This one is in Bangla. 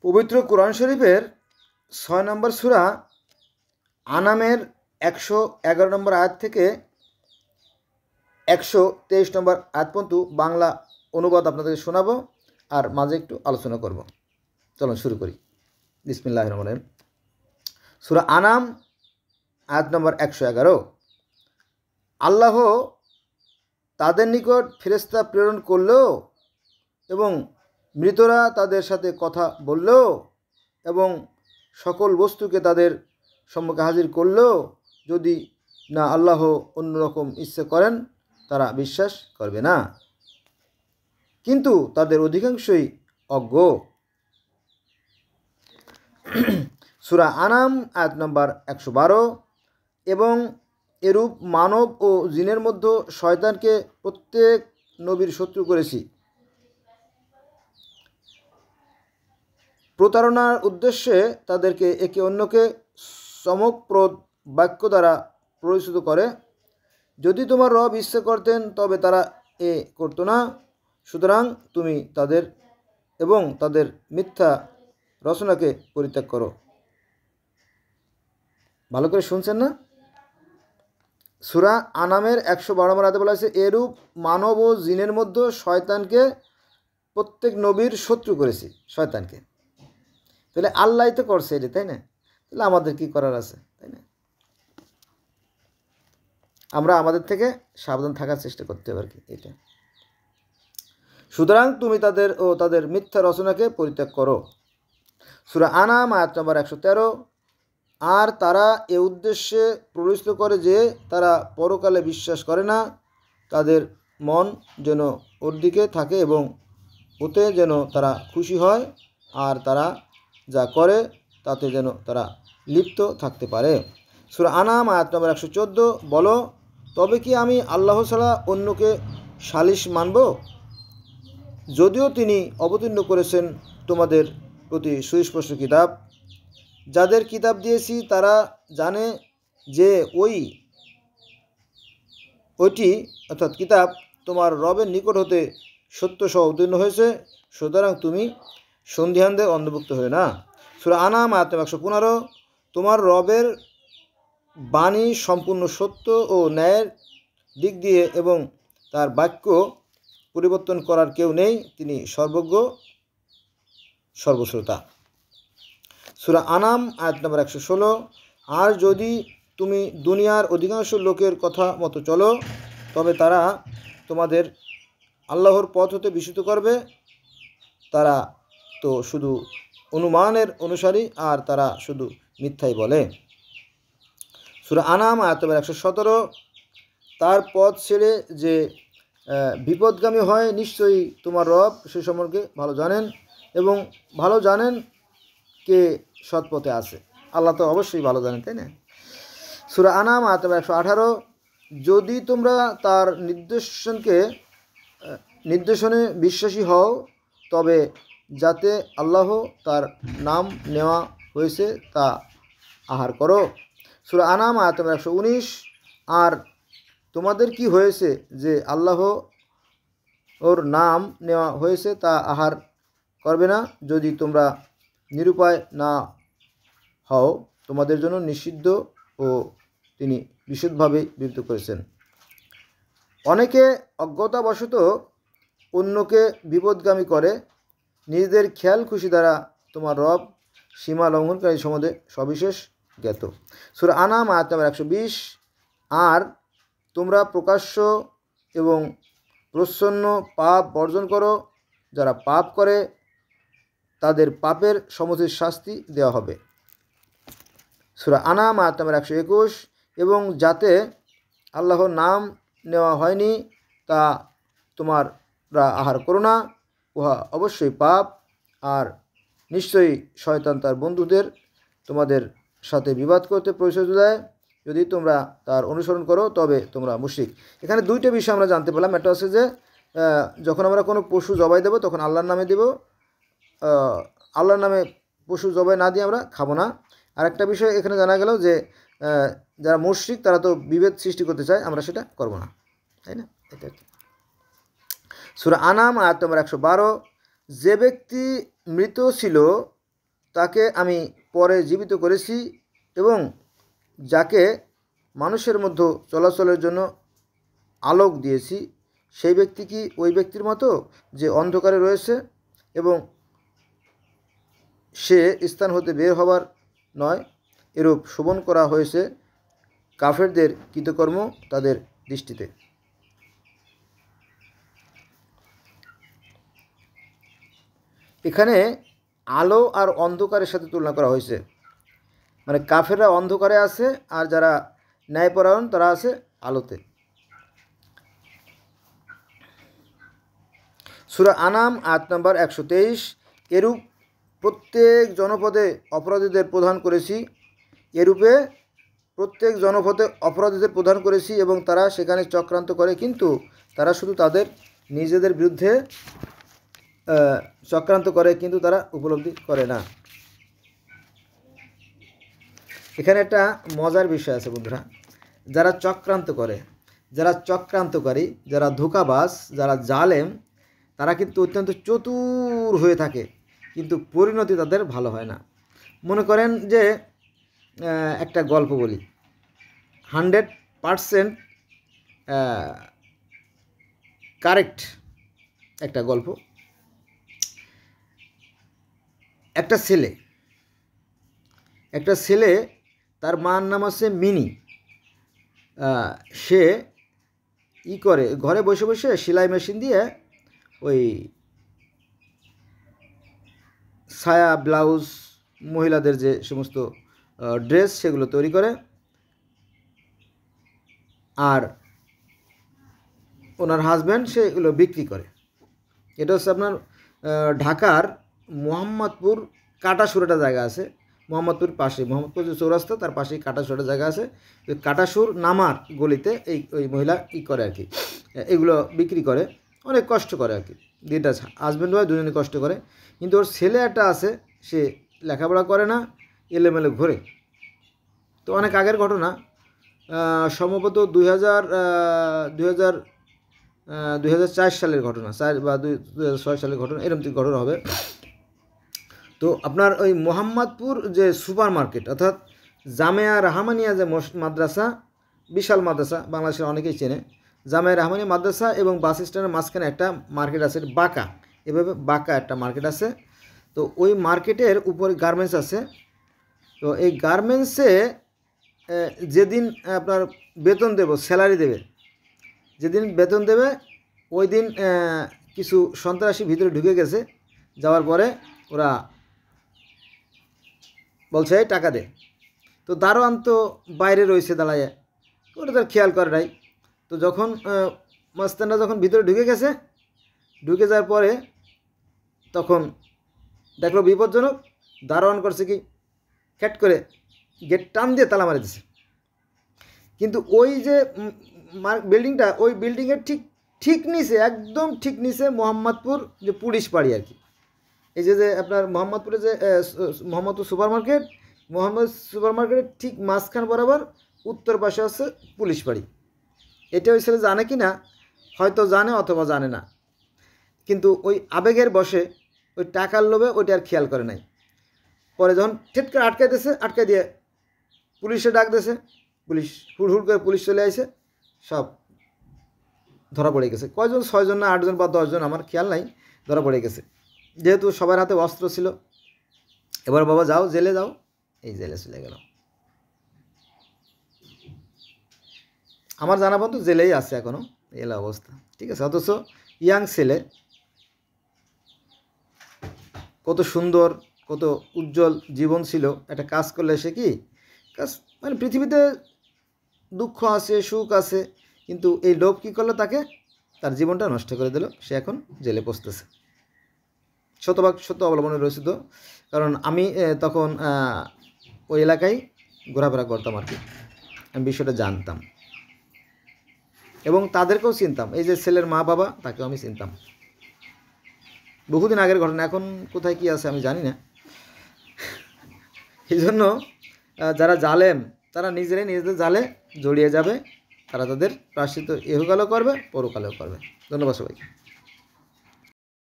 পবিত্র কোরআন শরীফের 6 নম্বর সূরা আনামের 111 নম্বর আয়াত থেকে 123 নম্বর আয়াত পর্যন্ত বাংলা অনুবাদ আপনাদের শোনাবো আর মাঝে একটু আলোচনা করব। চলুন শুরু করি। বিসমিল্লাহির রহমানির রহিম। সূরা আনাম আয়াত নম্বর 111। আল্লাহ তাদের নিকট ফেরেশতা প্রেরণ করলো এবং মৃতরা তাদের সাথে কথা বলল এবং সকল বস্তুকে তাদের সম্মুখে হাজির করল, যদি না আল্লাহ অন্যরকম ইচ্ছে করেন তারা বিশ্বাস করবে না, কিন্তু তাদের অধিকাংশই অজ্ঞ। সূরা আনাম আয়াত নম্বর 112। এবং এরূপ মানব ও জিনের মধ্যে শয়তানকে প্রত্যেক নবীর শত্রু করেছি, প্রতারণার উদ্দেশ্যে তাদেরকে একে অন্যকে চমকপ্রদ বাক্য দ্বারা পরিচিত করে। যদি তোমার রব ইচ্ছে করতেন তবে তারা এ করত না। সুতরাং তুমি তাদের এবং তাদের মিথ্যা রচনাকে পরিত্যাগ করো। ভালো করে শুনছেন না? সূরা আনামের 112 নম্বর আয়াতে বলা হয়েছে, এরূপ মানব ও জিনের মধ্যে শয়তানকে প্রত্যেক নবীর শত্রু করেছি। শয়তানকে তাহলে আল্লাহ তো করছে এটা, তাই না? তাহলে আমাদের কি করার আছে, তাই না? আমরা আমাদের থেকে সাবধান থাকার চেষ্টা করতে হবে আর কি, এটা। সুতরাং তুমি তাদের ও তাদের মিথ্যা রচনাকে পরিত্যাগ করো। সূরা আনাম আয়াত নম্বর 113। আর তারা এ উদ্দেশ্যে প্ররোচিত করে যে তারা পরকালে বিশ্বাস করে না, তাদের মন যেন ওর দিকে থাকে এবং ওতে যেন তারা খুশি হয়, আর তারা যা করে তাতে যেন তারা লিপ্ত থাকতে পারে। সূরা আনাম আয়াত নম্বর 114। বলো, তবে কি আমি আল্লাহ ছাড়া অন্যকে সালিস মানব, যদিও তিনি অবতীর্ণ করেছেন তোমাদের প্রতি সুস্পষ্ট কিতাব? যাদের কিতাব দিয়েছি তারা জানে যে ওইটি অর্থাৎ কিতাব তোমার রবের নিকট হতে সত্য সহ অবতীর্ণ হয়েছে, সুতরাং তুমি সন্দিহানদের অন্তর্ভুক্ত হয়ে না। সূরা আনাম আয়াত 115। তোমার রবের বাণী সম্পূর্ণ সত্য ও ন্যায়ের দিক দিয়ে এবং তার বাক্য পরিবর্তন করার কেউ নেই, তিনি সর্বজ্ঞ সর্বশ্রোতা। সূরা আনাম আয়াত নম্বর 116। আর যদি তুমি দুনিয়ার অধিকাংশ লোকের কথা মতো চলো তবে তারা তোমাদের আল্লাহর পথ হতে বিচ্যুত করবে। তারা তো শুধু অনুমানের অনুসারী আর তারা শুধু মিথ্যাই বলে। সূরা আনাম আয়াত নম্বর 117। তার পথ ছেড়ে যে বিপদগামী হয়, নিশ্চয়ই তোমার রব সে সম্পর্কে ভালো জানেন এবং ভালো জানেন কে সৎ পথে আছে। আল্লাহ তো অবশ্যই ভালো জানেন, তাই না? সূরা আনাম আয়াত নম্বর 118। যদি তোমরা তার নির্দেশনে বিশ্বাসী হও তবে যাতে আল্লাহ তার নাম নেওয়া হয়েছে তা আহার করো। সূরা আনাম আয়াত নম্বর 119। আর তোমাদের কি হয়েছে যে আল্লাহ ওর নাম নেওয়া হয়েছে তা আহার করবে না? যদি তোমরা নিরুপায় না হও, তোমাদের জন্য নিষিদ্ধ ও তিনি বিশুদ্ধভাবে বিরুদ্ধ করেছেন। অনেকে অজ্ঞতাবশত অন্যকে বিপদগামী করে, নিজেদের খেয়াল খুশি দ্বারা তোমার রব সীমা লঙ্ঘনকারী সম্বন্ধে সবিশেষ জ্ঞাত। সূরা আনাম আয়াত নম্বর 120। আর তোমরা প্রকাশ্য এবং প্রচ্ছন্ন পাপ বর্জন করো, যারা পাপ করে তাদের পাপের সমুচিত শাস্তি দেওয়া হবে। সূরা আনাম আয়াত নম্বর 121। এবং যাতে আল্লাহর নাম নেওয়া হয়নি তা তোমরা আহার করো না, উহা অবশ্যই পাপ, আর নিশ্চয়ই শয়তান তার বন্ধুদের তোমাদের সাথে বিবাদ করতে প্ররোচিত দেয়। যদি তোমরা তার অনুসরণ করো তবে তোমরা মুশরিক। এখানে দুইটা বিষয় আমরা জানতে পেলাম। একটা হচ্ছে যে যখন আমরা কোনো পশু জবাই দেবো তখন আল্লাহর নামে দেব, আল্লাহর নামে পশু জবাই না দিয়ে আমরা খাবো না। আর একটা বিষয় এখানে জানা গেল যে যারা মুশরিক তারা তো বিভেদ সৃষ্টি করতে চায়, আমরা সেটা করব না, তাই না? এটা কি সূরা আনাম আয়াত নম্বর 112। যে ব্যক্তি মৃত ছিল তাকে আমি পরে জীবিত করেছি এবং যাকে মানুষের মধ্যে চলাচলের জন্য আলোক দিয়েছি, সেই ব্যক্তি কি ওই ব্যক্তির মতো যে অন্ধকারে রয়েছে এবং সে স্থান হতে বের হবার নয়? এরূপ শোভন করা হয়েছে কাফেরদের কৃতকর্ম তাদের দৃষ্টিতে। এখানে আলো আর অন্ধকারের সাথে তুলনা করা হয়েছে, মানে কাফেররা অন্ধকারে আছে আর যারা ন্যায়পরায়ণ তারা আছে আলোতে। সূরা আনাম আয়াত নম্বর 123, এরূপ প্রত্যেক জনপদে অপরাধীদের প্রদান করেছি, এরূপে প্রত্যেক জনপদে অপরাধীদের প্রদান করেছি এবং তারা সেখানে চক্রান্ত করে, কিন্তু তারা শুধু তাদের নিজেদের বিরুদ্ধে চক্রান্ত করে, কিন্তু তারা উপলব্ধি করে না। এখানে একটা মজার বিষয় আছে বন্ধুরা, যারা চক্রান্ত করে, যারা চক্রান্তকারী, যারা ধোঁকাবাজ, যারা জালেম, তারা কিন্তু অত্যন্ত চতুর হয়ে থাকে, কিন্তু পরিণতি তাদের ভালো হয় না। মনে করেন যে একটা গল্প বলি, 100% কারেক্ট একটা গল্প। একটা ছেলে, তার মার নাম আছে মিনি। সে করে ঘরে বসে বসে সেলাই মেশিন দিয়ে ওই সায়া, ব্লাউজ, মহিলাদের যে সমস্ত ড্রেস সেগুলো তৈরি করে, আর ওনার হাজব্যান্ড সেগুলো বিক্রি করে। এটা হচ্ছে আপনার ঢাকার মোহাম্মদপুর কাটাসুর একটা জায়গা আছে, মোহাম্মদপুর পাশে, মোহাম্মদপুর যে চৌরাস্তা তার পাশেই কাটাসুর একটা জায়গা আছে, ওই কাটাসুর নামার গলিতে ওই মহিলা করে আর কি, এগুলো বিক্রি করে, অনেক কষ্ট করে আর কি। দুইটা হাজব্যান্ড ওয়াইফ দুজনে কষ্ট করে, কিন্তু ওর ছেলে একটা আছে, সে লেখাপড়া করে না, এলোমেলো ঘোরে। তো অনেক আগের ঘটনা, সম্ভবত 2004 সালের ঘটনা, 4 বা 2006 সালের ঘটনা, এরকম ঘটনা হবে। তো আপনার ওই মোহাম্মদপুর যে সুপার মার্কেট, অর্থাৎ জামিয়া রহমানিয়া যে মাদ্রাসা, বিশাল মাদ্রাসা, বাংলাদেশের অনেকেই চেনে, জামিয়া রহমানিয়া মাদ্রাসা এবং বাস স্ট্যান্ডের মাঝখানে একটা মার্কেট আছে বাঁকা, এভাবে বাঁকা একটা মার্কেট আছে। তো ওই মার্কেটের উপরে গার্মেন্টস আছে। তো এই গার্মেন্টসে যেদিন আপনার বেতন দেব, স্যালারি দেবে, যেদিন বেতন দেবে ওই দিন কিছু সন্ত্রাসী ভিতরে ঢুকে গেছে, যাওয়ার পরে ওরা বলছে টাকা দে। তো দারোয়ান তো বাইরে রয়েছে দাঁড়ায়, ওটা তার খেয়াল করে নাই। তো যখন মাস্তানরা যখন ভিতরে ঢুকে গেছে, ঢুকে যাওয়ার পরে তখন দেখলো বিপজ্জনক, দারোয়ান করছে কি, ক্যাট করে গেট টান দিয়ে তালা মারি দিছে। কিন্তু ওই যে বিল্ডিংটা, ওই বিল্ডিংয়ের ঠিক নিচে, একদম ঠিক নিচে মোহাম্মদপুর যে পুলিশ পাড়ি আর কি, এই যে আপনার মোহাম্মদপুরে যে Mohammadpur super market, Mohammad super মার্কেটের ঠিক মাঝখান বরাবর উত্তর পাশে আছে পুলিশ বাড়ি। এটা ওই ছেলে জানে কি না, হয়তো জানে অথবা জানে না, কিন্তু ওই আবেগের বশে, ওই টাকার লোভে ওইটা আর খেয়াল করে নাই। পরে যখন ঠেট করে আটকাই দিয়ে পুলিশে ডাক দিয়েছে, পুলিশ হুড় করে পুলিশ চলে আসে, সব ধরা পড়ে গেছে। কয়জন, 6 জন না 8 জন বা 10 জন, আমার খেয়াল নাই, ধরা পড়ে গেছে। যেহেতু সবার হাতে অস্ত্র ছিল, এবার বাবা যাও জেলে যাও, এই জেলে চলে গেল। আমার জানা বন্ধু জেলেই আছে এখনো, এলা অবস্থা, ঠিক আছে। অথচ ইয়াং ছেলে, কত সুন্দর, কত উজ্জ্বল জীবন ছিল, একটা কাজ করলে সে কি কাজ, মানে পৃথিবীতে দুঃখ আছে, সুখ আছে, কিন্তু এই লোভ কী করলো, তাকে তার জীবনটা নষ্ট করে দিল, সে এখন জেলে পচতেছে। শতভাগ সত্য অবলম্বনে রয়েছে। তো কারণ আমি তখন ওই এলাকায় ঘোরাফেরা করতাম আর কি, আমি বিষয়টা জানতাম এবং তাদেরকেও চিনতাম। এই যে ছেলের মা বাবা, তাকেও আমি চিনতাম। বহুদিন আগের ঘটনা, এখন কোথায় কি আছে আমি জানি না। এই জন্য যারা জালেম, তারা নিজেরাই নিজেদের জালে জড়িয়ে যাবে, তারা তাদের প্রায়শ্চিত্ত ইহকালেও করবে, পরকালেও করবে। ধন্যবাদ সবাইকে।